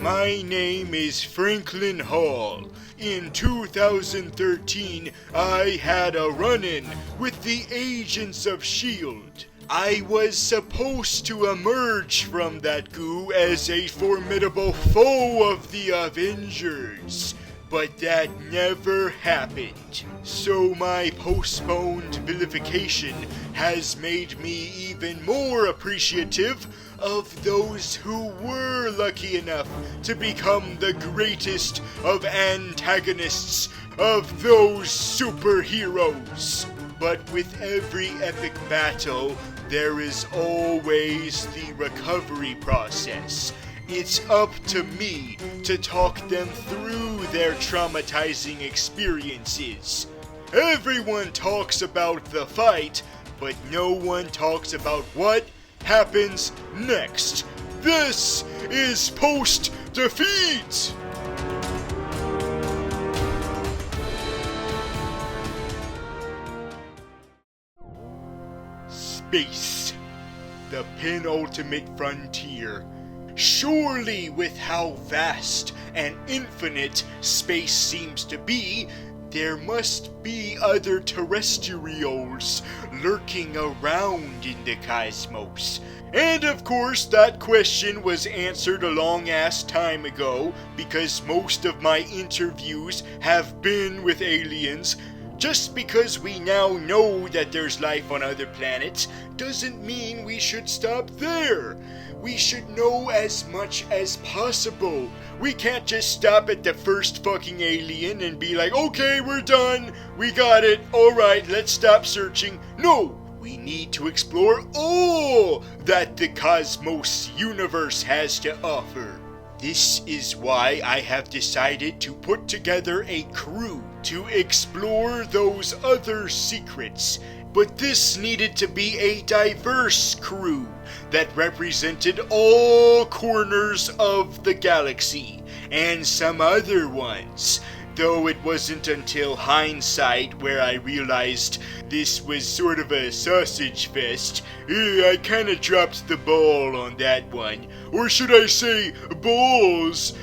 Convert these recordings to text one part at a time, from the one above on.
My name is Franklin Hall. In 2013, I had a run-in with the agents of S.H.I.E.L.D. I was supposed to emerge from that goo as a formidable foe of the Avengers, but that never happened. So my postponed vilification has made me even more appreciative of those who were lucky enough to become the greatest of antagonists of those superheroes. But with every epic battle, there is always the recovery process. It's up to me to talk them through their traumatizing experiences. Everyone talks about the fight, but no one talks about what happens next. This is post-defeat! Space, the penultimate frontier. Surely, with how vast and infinite space seems to be, there must be other terrestrials lurking around in the cosmos. And of course, that question was answered a long-ass time ago, because most of my interviews have been with aliens. Just because we now know that there's life on other planets doesn't mean we should stop there. We should know as much as possible. We can't just stop at the first fucking alien and be like, okay, we're done, we got it, alright, let's stop searching. No! We need to explore all that the cosmos universe has to offer. This is why I have decided to put together a crew to explore those other secrets. But this needed to be a diverse crew that represented all corners of the galaxy, and some other ones. Though it wasn't until hindsight where I realized this was sort of a sausage fest. I kinda dropped the ball on that one. Or should I say, balls?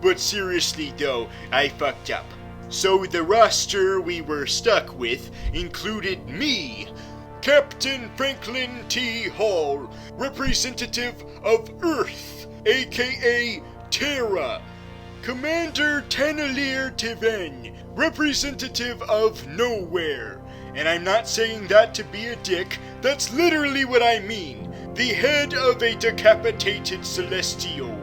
But seriously though, I fucked up. So the roster we were stuck with included me, Captain Franklin T. Hall, representative of Earth, aka Terra, Commander Tanelier Tiven, representative of Nowhere. And I'm not saying that to be a dick, that's literally what I mean. The head of a decapitated Celestial.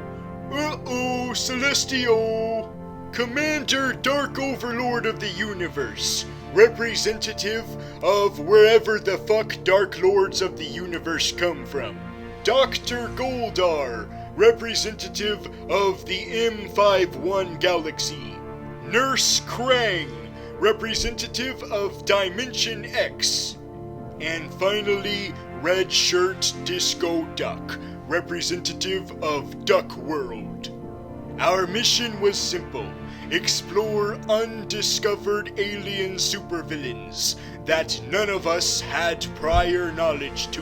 Uh-oh, Celestial. Commander Dark Overlord of the Universe, representative of wherever the fuck Dark Lords of the Universe come from. Dr. Goldar, representative of the M51 Galaxy. Nurse Krang, representative of Dimension X. And finally, Red Shirt Disco Duck, representative of Duck World. Our mission was simple: explore undiscovered alien supervillains that none of us had prior knowledge to,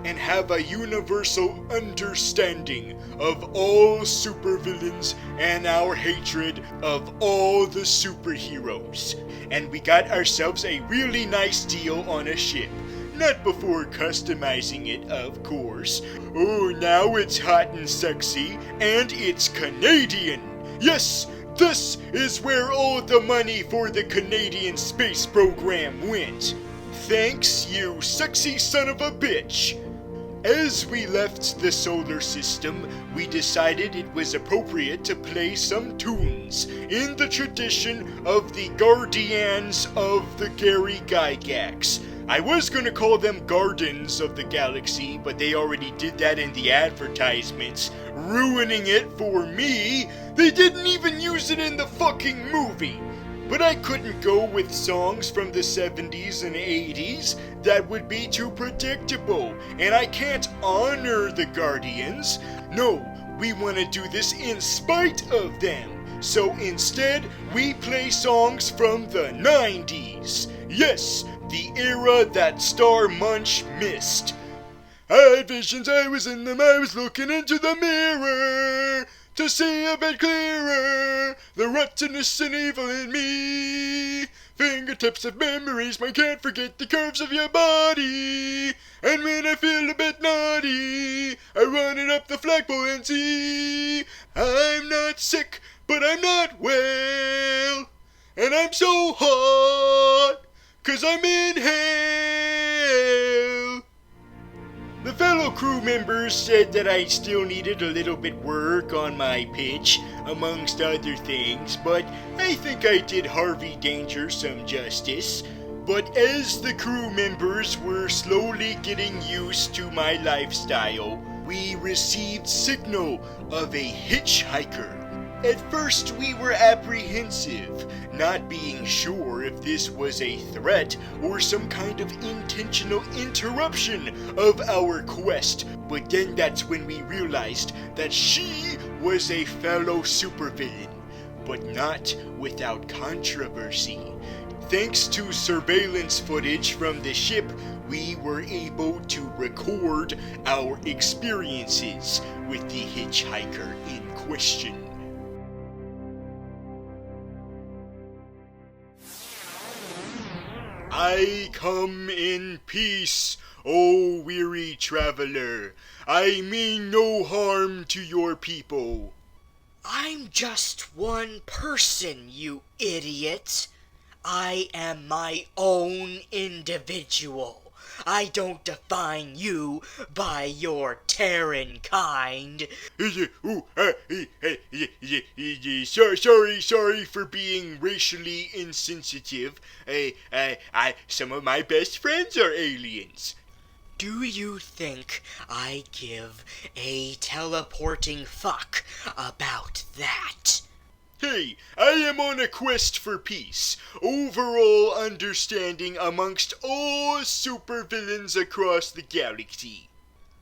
and have a universal understanding of all supervillains and our hatred of all the superheroes. And we got ourselves a really nice deal on a ship. Not before customizing it, of course. Oh, now it's hot and sexy, and it's Canadian. Yes, this is where all the money for the Canadian space program went. Thanks, you sexy son of a bitch. As we left the solar system, we decided it was appropriate to play some tunes in the tradition of the Guardians of the Gary Gygax. I was gonna call them Gardens of the Galaxy, but they already did that in the advertisements, ruining it for me. They didn't even use it in the fucking movie. But I couldn't go with songs from the 70s and 80s. That would be too predictable, and I can't honor the Guardians. No, we want to do this in spite of them. So instead, we play songs from the 90s. Yes, the era that Star Munch missed. I had visions, I was in them, I was looking into the mirror to to see a bit clearer the rottenness and evil in me. Fingertips of memories, I can't forget the curves of your body. And when I feel a bit naughty, I run it up the flagpole and see. I'm not sick, but I'm not well. And I'm so hot, 'cause I'm in hell. The fellow crew members said that I still needed a little bit work on my pitch, amongst other things, but I think I did Harvey Danger some justice. But as the crew members were slowly getting used to my lifestyle, we received signal of a hitchhiker. At first we were apprehensive, not being sure if this was a threat or some kind of intentional interruption of our quest, but then that's when we realized that she was a fellow supervillain, but not without controversy. Thanks to surveillance footage from the ship, we were able to record our experiences with the hitchhiker in question. I come in peace, O weary traveler. I mean no harm to your people. I'm just one person, you idiot. I am my own individual. I don't define you by your Terran kind. Sorry for being racially insensitive. Some of my best friends are aliens. Do you think I give a teleporting fuck about that? Hey, I am on a quest for peace, overall understanding amongst all supervillains across the galaxy.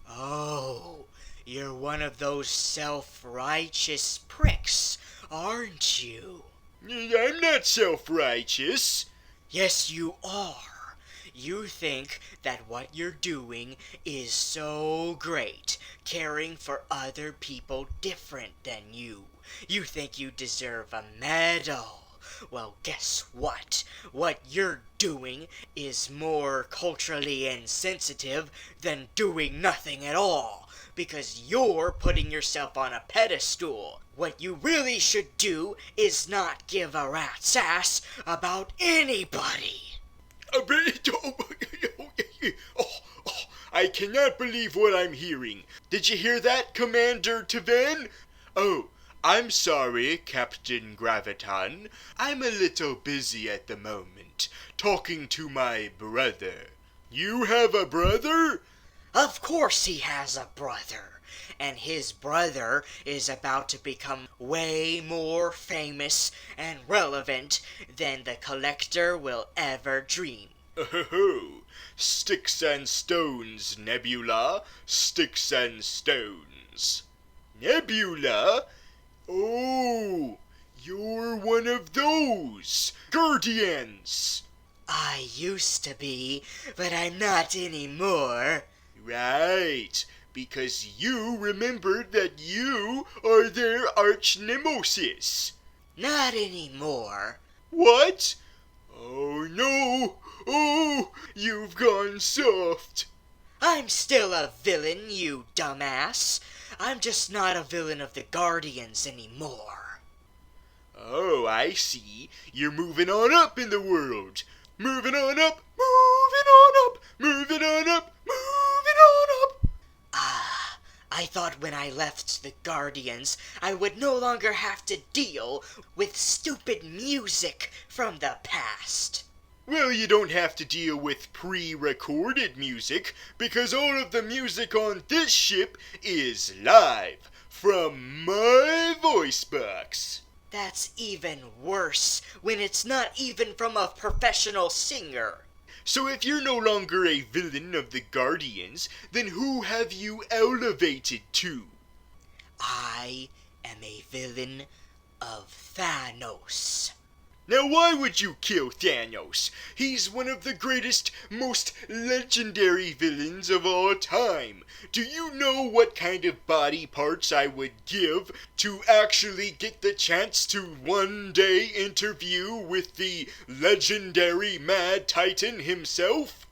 Oh, you're one of those self-righteous pricks, aren't you? I'm not self-righteous. Yes, you are. You think that what you're doing is so great, caring for other people different than you. You think you deserve a medal. Well, guess what? What you're doing is more culturally insensitive than doing nothing at all, because you're putting yourself on a pedestal. What you really should do is not give a rat's ass about anybody. I cannot believe what I'm hearing. Did you hear that, Commander Taven? Oh, I'm sorry, Captain Graviton. I'm a little busy at the moment, talking to my brother. You have a brother? Of course he has a brother. And his brother is about to become way more famous and relevant than the Collector will ever dream. Oh, sticks and stones, Nebula. Sticks and stones. Nebula? Oh, you're one of those Guardians. I used to be, but I'm not anymore. Right, because you remembered that you are their arch nemesis. Not anymore. What? Oh no! Oh, you've gone soft. I'm still a villain, you dumbass. I'm just not a villain of the Guardians anymore. Oh, I see. You're moving on up in the world. Moving on up, moving on up, moving on up, moving on up. I thought when I left the Guardians, I would no longer have to deal with stupid music from the past. Well, you don't have to deal with pre-recorded music, because all of the music on this ship is live from my voice box. That's even worse when it's not even from a professional singer. So if you're no longer a villain of the Guardians, then who have you elevated to? I am a villain of Thanos. Now why would you kill Thanos? He's one of the greatest, most legendary villains of all time. Do you know what kind of body parts I would give to actually get the chance to one day interview with the legendary Mad Titan himself?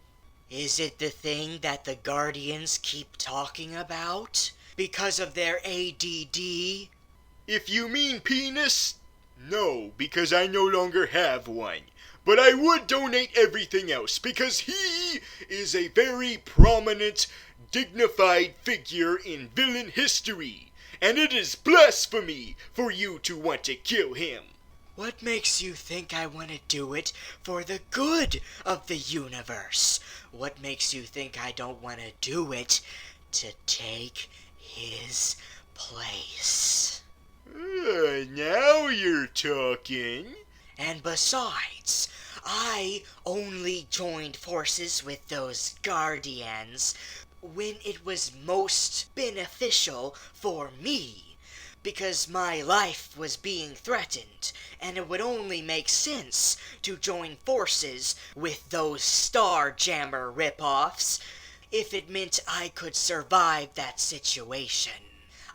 Is it the thing that the Guardians keep talking about? Because of their ADD? If you mean penis, no, because I no longer have one. But I would donate everything else because he is a very prominent, dignified figure in villain history. And it is blasphemy for you to want to kill him. What makes you think I want to do it for the good of the universe? What makes you think I don't want to do it to take his place? Now you're talking. And besides, I only joined forces with those Guardians when it was most beneficial for me, because my life was being threatened, and it would only make sense to join forces with those Starjammer ripoffs if it meant I could survive that situation.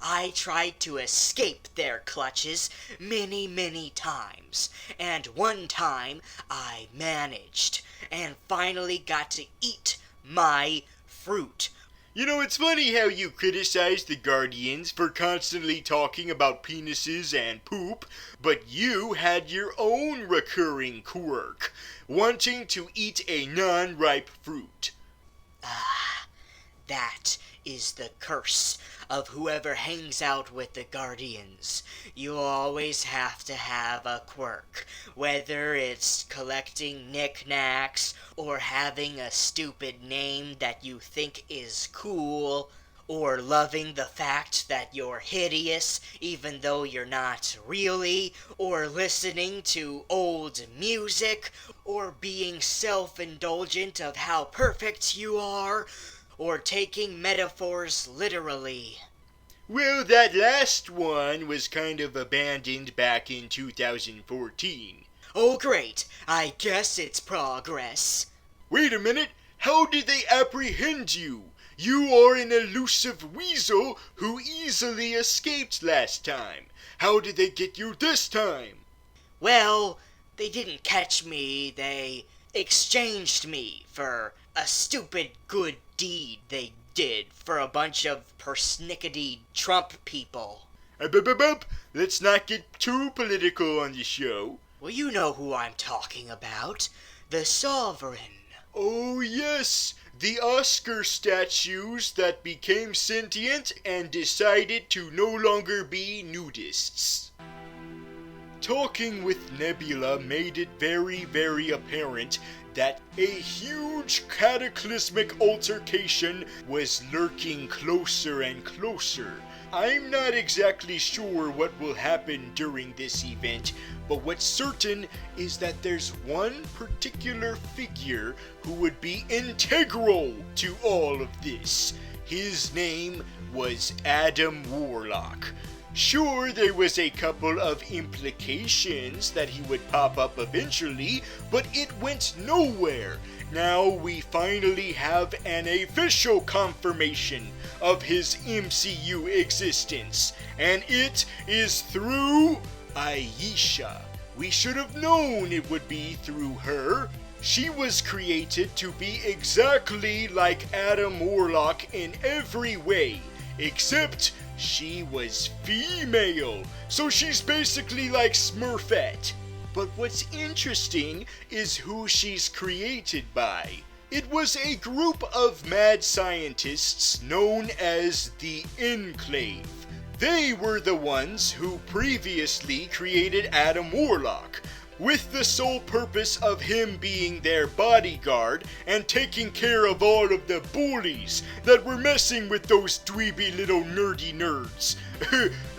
I tried to escape their clutches many times, and one time I managed, and finally got to eat my fruit. You know, it's funny how you criticize the Guardians for constantly talking about penises and poop, but you had your own recurring quirk, wanting to eat a non-ripe fruit. That is the curse of whoever hangs out with the Guardians. You always have to have a quirk, whether it's collecting knickknacks or having a stupid name that you think is cool, or loving the fact that you're hideous even though you're not really, or listening to old music, or being self-indulgent of how perfect you are, or taking metaphors literally. Well, that last one was kind of abandoned back in 2014. Oh great, I guess it's progress. Wait a minute, how did they apprehend you? You are an elusive weasel who easily escaped last time. How did they get you this time? Well, they didn't catch me, they exchanged me for a stupid good deed they did for a bunch of persnickety Trump people. Let's not get too political on the show. Well, you know who I'm talking about. The Sovereign. Oh yes, the Oscar statues that became sentient and decided to no longer be nudists. Talking with Nebula made it very apparent that a huge cataclysmic altercation was lurking closer and closer. I'm not exactly sure what will happen during this event, but what's certain is that there's one particular figure who would be integral to all of this. His name was Adam Warlock. Sure, there was a couple of implications that he would pop up eventually, but it went nowhere. Now we finally have an official confirmation of his MCU existence, and it is through Aisha. We should have known it would be through her. She was created to be exactly like Adam Warlock in every way, except she was female, so she's basically like Smurfette. But what's interesting is who she's created by. It was a group of mad scientists known as the Enclave. They were the ones who previously created Adam Warlock, with the sole purpose of him being their bodyguard and taking care of all of the bullies that were messing with those dweeby little nerdy nerds.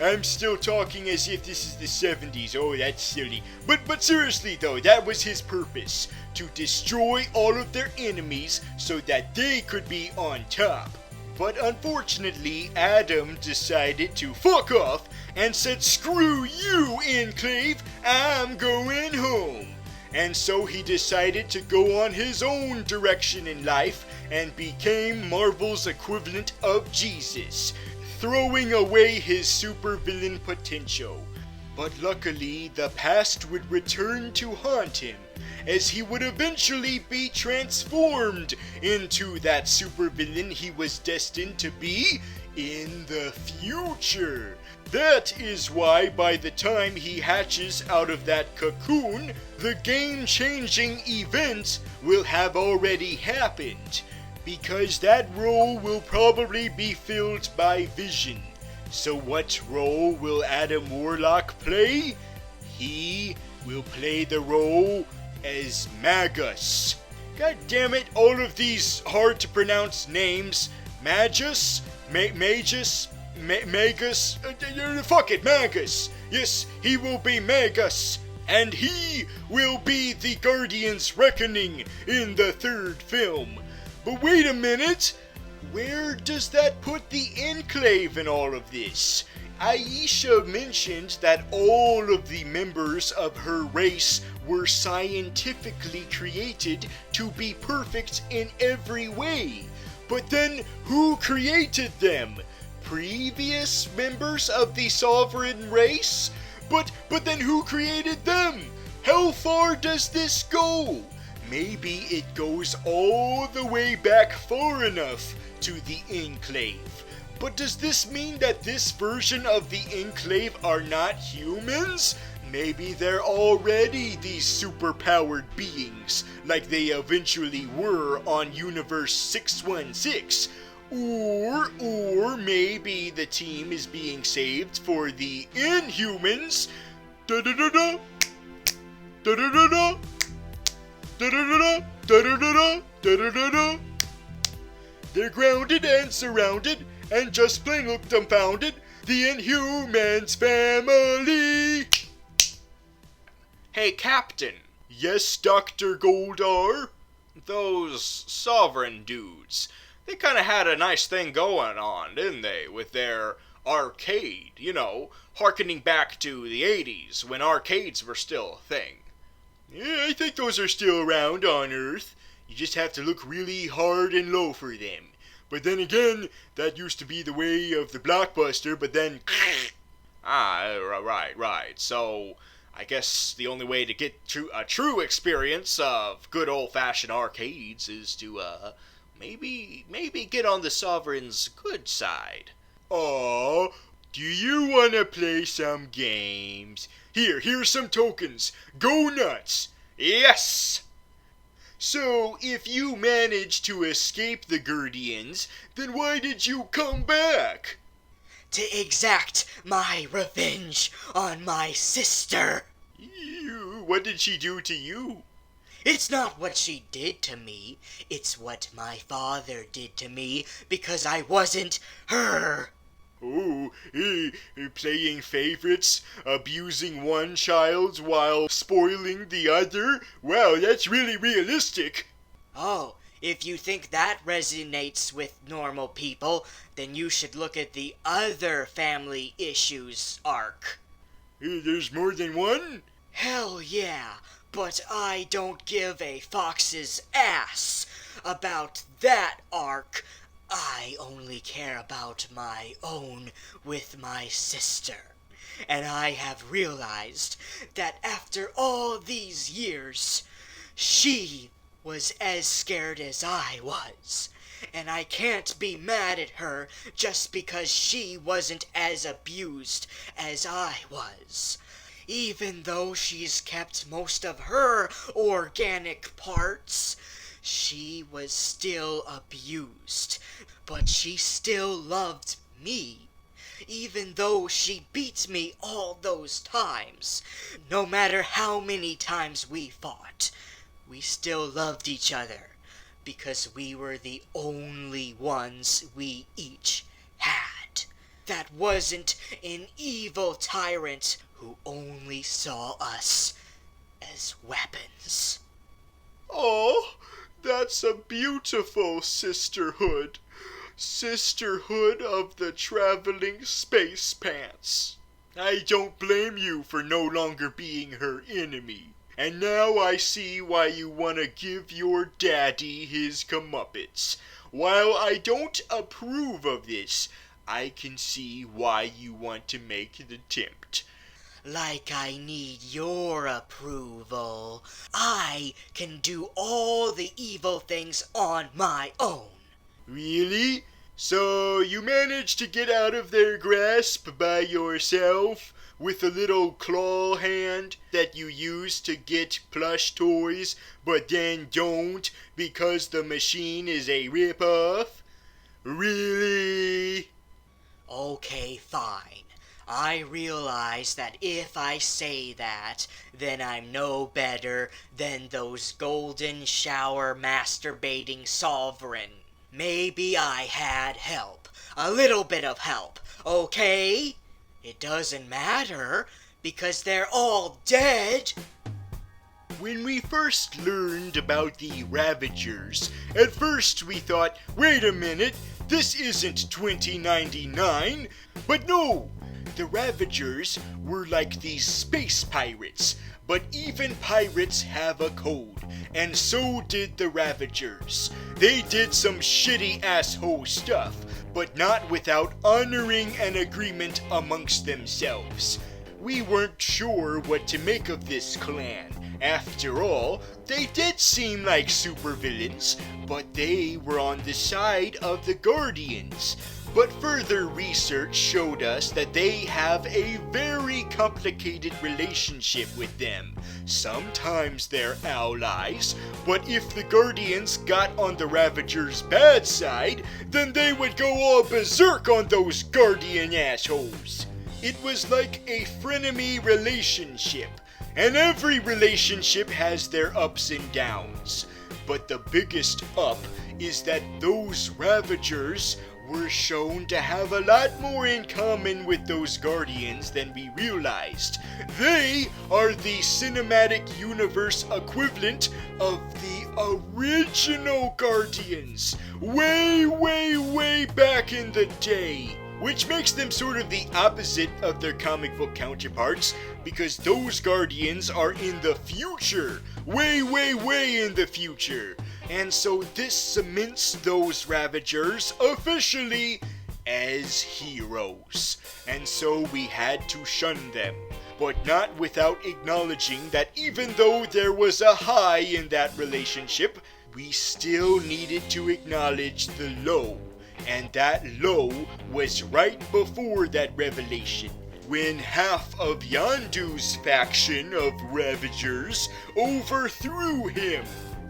I'm still talking as if this is the 70s. Oh, that's silly. But seriously though, that was his purpose, to destroy all of their enemies so that they could be on top. But unfortunately, Adam decided to fuck off and said, "Screw you, Enclave, I'm going home." And so he decided to go on his own direction in life and became Marvel's equivalent of Jesus, throwing away his supervillain potential. But luckily, the past would return to haunt him, as he would eventually be transformed into that supervillain he was destined to be in the future. That is why by the time he hatches out of that cocoon, the game-changing event will have already happened, because that role will probably be filled by Vision. So what role will Adam Warlock play? He will play the role as Magus. God damn it, all of these hard to pronounce names. Magus? Magus? Fuck it, Magus. Yes, he will be Magus. And he will be the Guardian's Reckoning in the third film. But wait a minute. Where does that put the Enclave in all of this? Aisha mentioned that all of the members of her race were scientifically created to be perfect in every way. But then, who created them? Previous members of the sovereign race? But then who created them? How far does this go? Maybe it goes all the way back far enough to the Enclave. But does this mean that this version of the Enclave are not humans? Maybe they're already these superpowered beings, like they eventually were on Universe 616. Or maybe the team is being saved for the Inhumans. Da-da-da-da. Da-da-da-da. Da-da-da-da. Da-da-da-da. Da-da-da-da. They're grounded and surrounded, and just plain look dumbfounded. The Inhumans family! Hey, Captain. Yes, Dr. Goldar? Those Sovereign dudes, they kinda had a nice thing going on, didn't they? With their arcade, you know, harkening back to the 80s, when arcades were still a thing. Yeah, I think those are still around on Earth. You just have to look really hard and low for them. But then again, that used to be the way of the Blockbuster, but then... Right. So, I guess the only way to get a true experience of good old-fashioned arcades is to, maybe get on the Sovereign's good side. Aw, do you wanna play some games? Here's some tokens. Go nuts! Yes! So, if you managed to escape the Guardians, then why did you come back? To exact my revenge on my sister. What did she do to you? It's not what she did to me. It's what my father did to me because I wasn't her. Oh, playing favorites, abusing one child while spoiling the other? Wow, that's really realistic. Oh, if you think that resonates with normal people, then you should look at the other family issues arc. There's more than one? Hell yeah, but I don't give a fox's ass about that arc. I only care about my own with my sister. And I have realized that after all these years, she was as scared as I was. And I can't be mad at her just because she wasn't as abused as I was. Even though she's kept most of her organic parts, she was still abused, but she still loved me. Even though she beat me all those times, no matter how many times we fought, we still loved each other, because we were the only ones we each had. That wasn't an evil tyrant who only saw us as weapons. Oh, that's a beautiful sisterhood. Sisterhood of the traveling space pants. I don't blame you for no longer being her enemy. And now I see why you want to give your daddy his comeuppance. While I don't approve of this, I can see why you want to make the attempt. Like I need your approval. I can do all the evil things on my own. Really? So you managed to get out of their grasp by yourself with a little claw hand that you use to get plush toys, but then don't because the machine is a rip-off? Really? Okay, fine. I realize that if I say that, then I'm no better than those golden shower masturbating sovereign. Maybe I had help. A little bit of help, okay? It doesn't matter, because they're all dead. When we first learned about the Ravagers, at first we thought, wait a minute, this isn't 2099. But no, the Ravagers were like these space pirates. But even pirates have a code, and so did the Ravagers. They did some shitty asshole stuff, but not without honoring an agreement amongst themselves. We weren't sure what to make of this clan. After all, they did seem like supervillains, but they were on the side of the Guardians. But further research showed us that they have a very complicated relationship with them. Sometimes they're allies, but if the Guardians got on the Ravagers' bad side, then they would go all berserk on those Guardian assholes. It was like a frenemy relationship, and every relationship has their ups and downs. But the biggest up is that those Ravagers were shown to have a lot more in common with those Guardians than we realized. They are the cinematic universe equivalent of the original Guardians, way back in the day. Which makes them sort of the opposite of their comic book counterparts, because those Guardians are in the future, way in the future. And so this cements those Ravagers officially as heroes. And so we had to shun them, but not without acknowledging that even though there was a high in that relationship, we still needed to acknowledge the low. And that low was right before that revelation, when half of Yondu's faction of Ravagers overthrew him.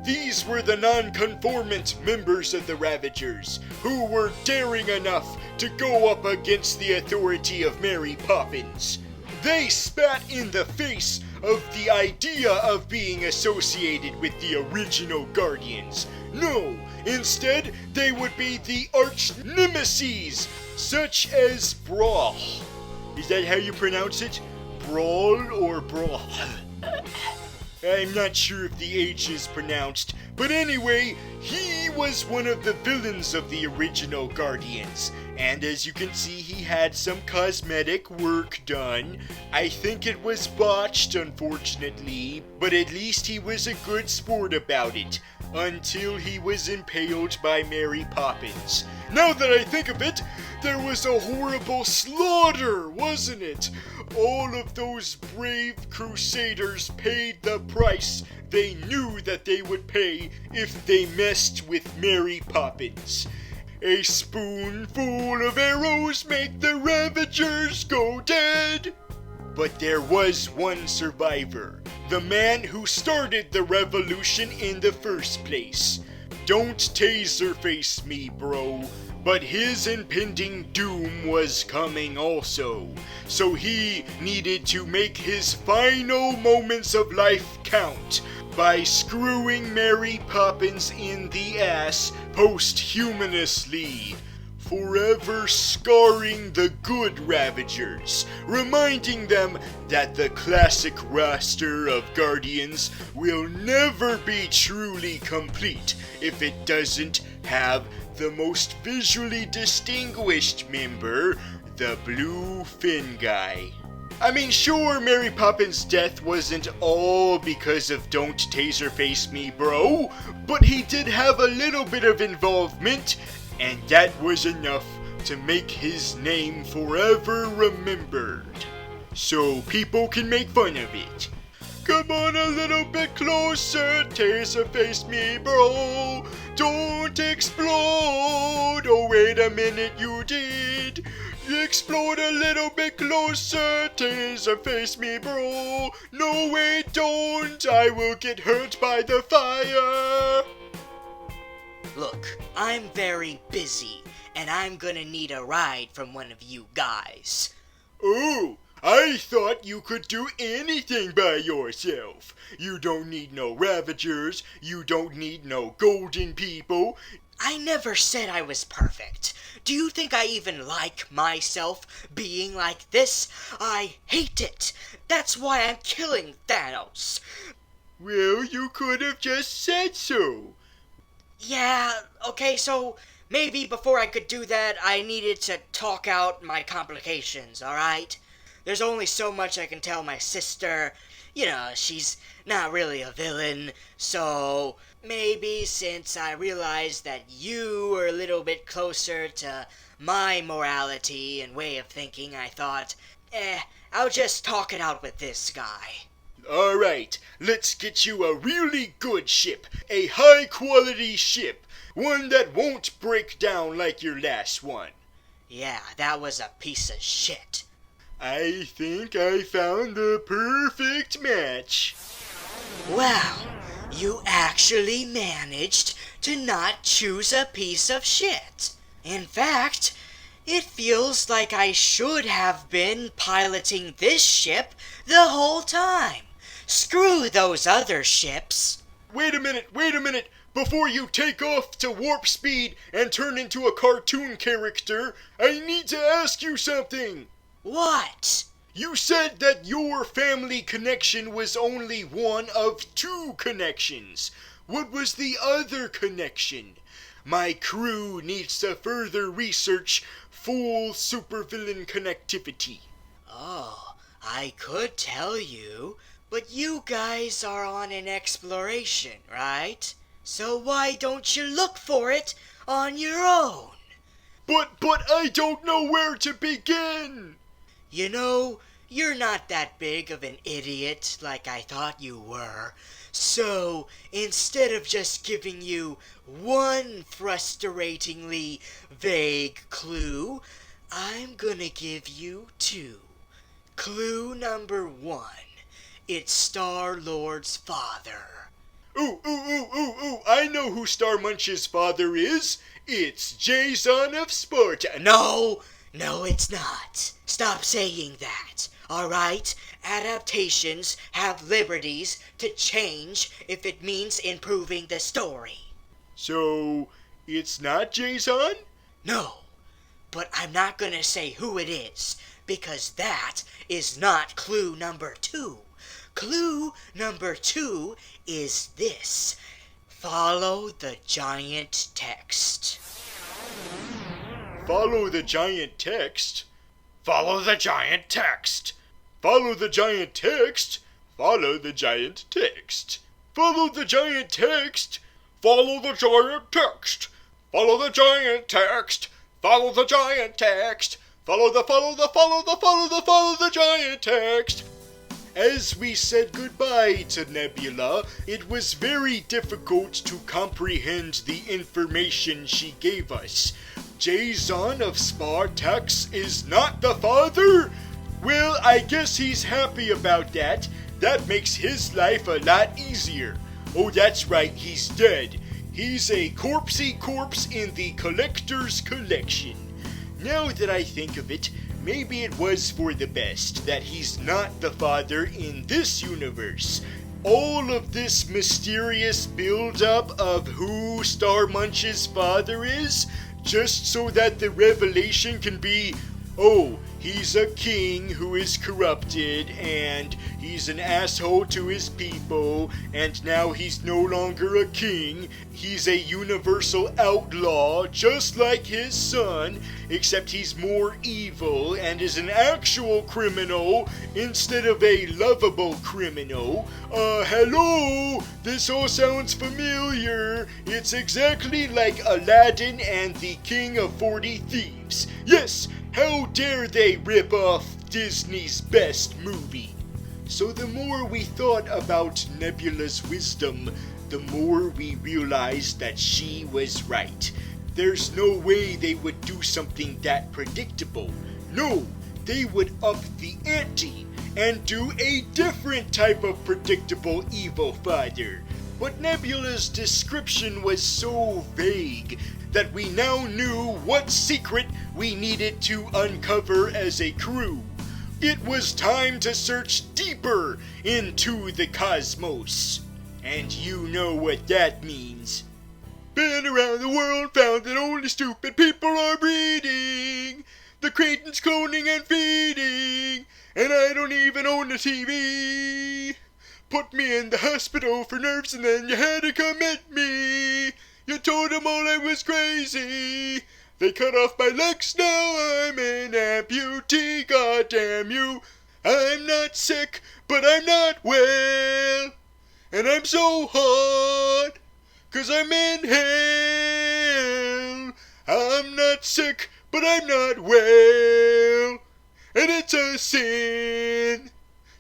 These were the non-conformant members of the Ravagers, who were daring enough to go up against the authority of Mary Poppins. They spat in the face of the idea of being associated with the original Guardians. No, instead they would be the arch nemeses, such as Brawl. Is that how you pronounce it? Brawl or Brawl? I'm not sure if the H is pronounced, but anyway, he was one of the villains of the original Guardians, and as you can see, he had some cosmetic work done. I think it was botched, unfortunately, but at least he was a good sport about it, until he was impaled by Mary Poppins. Now that I think of it, there was a horrible slaughter, wasn't it? All of those brave crusaders paid the price they knew that they would pay if they messed with Mary Poppins. A spoonful of arrows make the Ravagers go dead. But there was one survivor, the man who started the revolution in the first place. Don't taserface me, bro. But his impending doom was coming also, so he needed to make his final moments of life count by screwing Mary Poppins in the ass posthumously, forever scarring the good Ravagers, reminding them that the classic roster of Guardians will never be truly complete if it doesn't have the most visually distinguished member, the blue fin guy. I mean, sure, Mary Poppins' death wasn't all because of "Don't taser face me, bro," but he did have a little bit of involvement, and that was enough to make his name forever remembered. So people can make fun of it. Come on a little bit closer, taser face me, bro. Don't explode. Oh, wait a minute, you did. Explode a little bit closer, taser face me, bro. No, wait, don't. I will get hurt by the fire. Look, I'm very busy, and I'm gonna need a ride from one of you guys. Oh, I thought you could do anything by yourself. You don't need no Ravagers. You don't need no golden people. I never said I was perfect. Do you think I even like myself being like this? I hate it. That's why I'm killing Thanos. Well, you could have just said so. Yeah, okay, so maybe before I could do that, I needed to talk out my complications, alright? There's only so much I can tell my sister. You know, she's not really a villain, so maybe since I realized that you were a little bit closer to my morality and way of thinking, I thought, I'll just talk it out with this guy. Alright, let's get you a really good ship. A high-quality ship. One that won't break down like your last one. Yeah, that was a piece of shit. I think I found the perfect match. Wow, you actually managed to not choose a piece of shit. In fact, it feels like I should have been piloting this ship the whole time. Screw those other ships. Wait a minute. Before you take off to warp speed and turn into a cartoon character, I need to ask you something. What? You said that your family connection was only one of two connections. What was the other connection? My crew needs to further research full supervillain connectivity. Oh, I could tell you, but you guys are on an exploration, right? So why don't you look for it on your own? But I don't know where to begin. You know, you're not that big of an idiot like I thought you were. So, instead of just giving you one frustratingly vague clue, I'm gonna give you two. Clue number 1. It's Star-Lord's father. Ooh, I know who Star Munch's father is. It's Jason of Sparta. No, it's not. Stop saying that, alright? Adaptations have liberties to change if it means improving the story. So, it's not Jason? No, but I'm not gonna say who it is, because that is not clue number 2. Clue number 2 is this. Follow the giant text. Follow the giant text? Follow the giant text. Follow the giant text? Follow the giant text. Follow the giant text? Follow the giant text. Follow the giant text. Follow the giant text. Follow the giant text. As we said goodbye to Nebula, it was very difficult to comprehend the information she gave us. Jason of Spartax is not the father? Well, I guess he's happy about that. That makes his life a lot easier. Oh, that's right, he's dead. He's a corpsey corpse in the collector's collection. Now that I think of it, maybe it was for the best that he's not the father in this universe. All of this mysterious build-up of who Star Munch's father is, just so that the revelation can be, oh, He's a king who is corrupted, and he's an asshole to his people, and now he's no longer a king. He's a universal outlaw, just like his son, except he's more evil and is an actual criminal instead of a lovable criminal. Hello? This all sounds familiar. It's exactly like Aladdin and the King of 40 Thieves. Yes! How dare they rip off Disney's best movie? So the more we thought about Nebula's wisdom, the more we realized that she was right. There's no way they would do something that predictable. No, they would up the ante and do a different type of predictable evil father. But Nebula's description was so vague that we now knew what secret we needed to uncover as a crew. It was time to search deeper into the cosmos. And you know what that means. Been around the world, found that only stupid people are breeding. The Creighton's cloning and feeding, and I don't even own a TV. Put me in the hospital for nerves and then you had to commit me. You told them all I was crazy. They cut off my legs, now I'm an amputee, goddamn you. I'm not sick, but I'm not well. And I'm so hot, 'cause I'm in hell. I'm not sick, but I'm not well. And it's a sin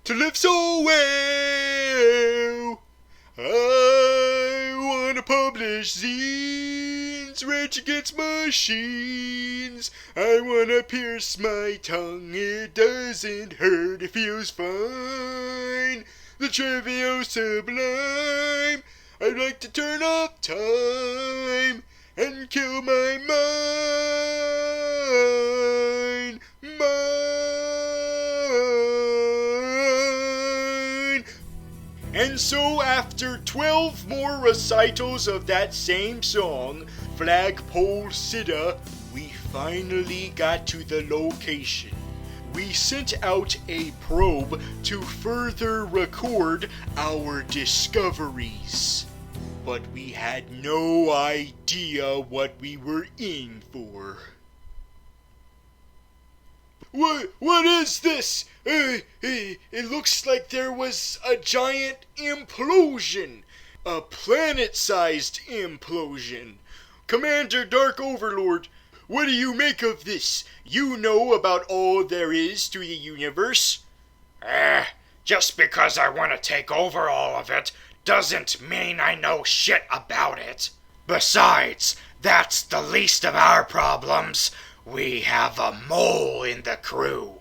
to live so well. I wanna publish zines, Rage Against Machines. I wanna pierce my tongue, it doesn't hurt, it feels fine. The trivial sublime, I'd like to turn off time and kill my mind. And so after 12 more recitals of that same song, Flagpole Sitta, we finally got to the location. We sent out a probe to further record our discoveries. But we had no idea what we were in for. What is this? It looks like there was a giant implosion. A planet-sized implosion. Commander Dark Overlord, what do you make of this? You know about all there is to the universe. Just because I want to take over all of it doesn't mean I know shit about it. Besides, that's the least of our problems. We have a mole in the crew.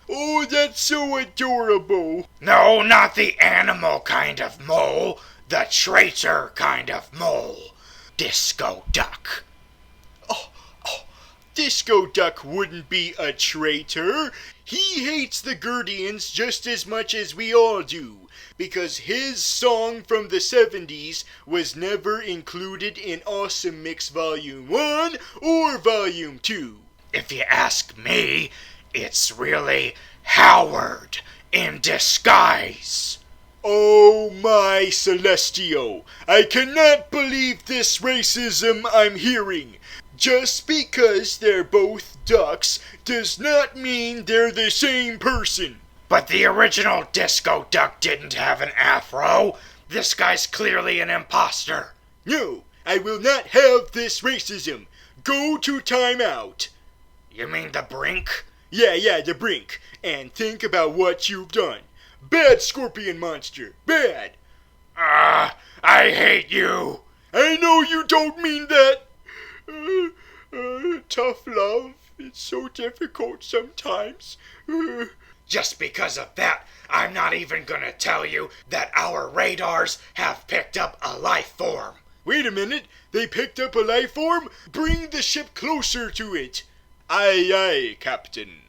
Oh, that's so adorable. No, not the animal kind of mole. The traitor kind of mole. Disco Duck. Disco Duck wouldn't be a traitor. He hates the Guardians just as much as we all do, because his song from the 70s was never included in Awesome Mix Volume 1 or Volume 2. If you ask me, it's really Howard in disguise. Oh my Celestio, I cannot believe this racism I'm hearing. Just because they're both ducks does not mean they're the same person. But the original Disco Duck didn't have an afro. This guy's clearly an imposter. No, I will not have this racism. Go to timeout. You mean the brink? Yeah, the brink. And think about what you've done. Bad scorpion monster. Bad. I hate you. I know you don't mean that. Tough love. It's so difficult sometimes. Just because of that, I'm not even gonna tell you that our radars have picked up a life form. Wait a minute. They picked up a life form? Bring the ship closer to it. Aye, Captain.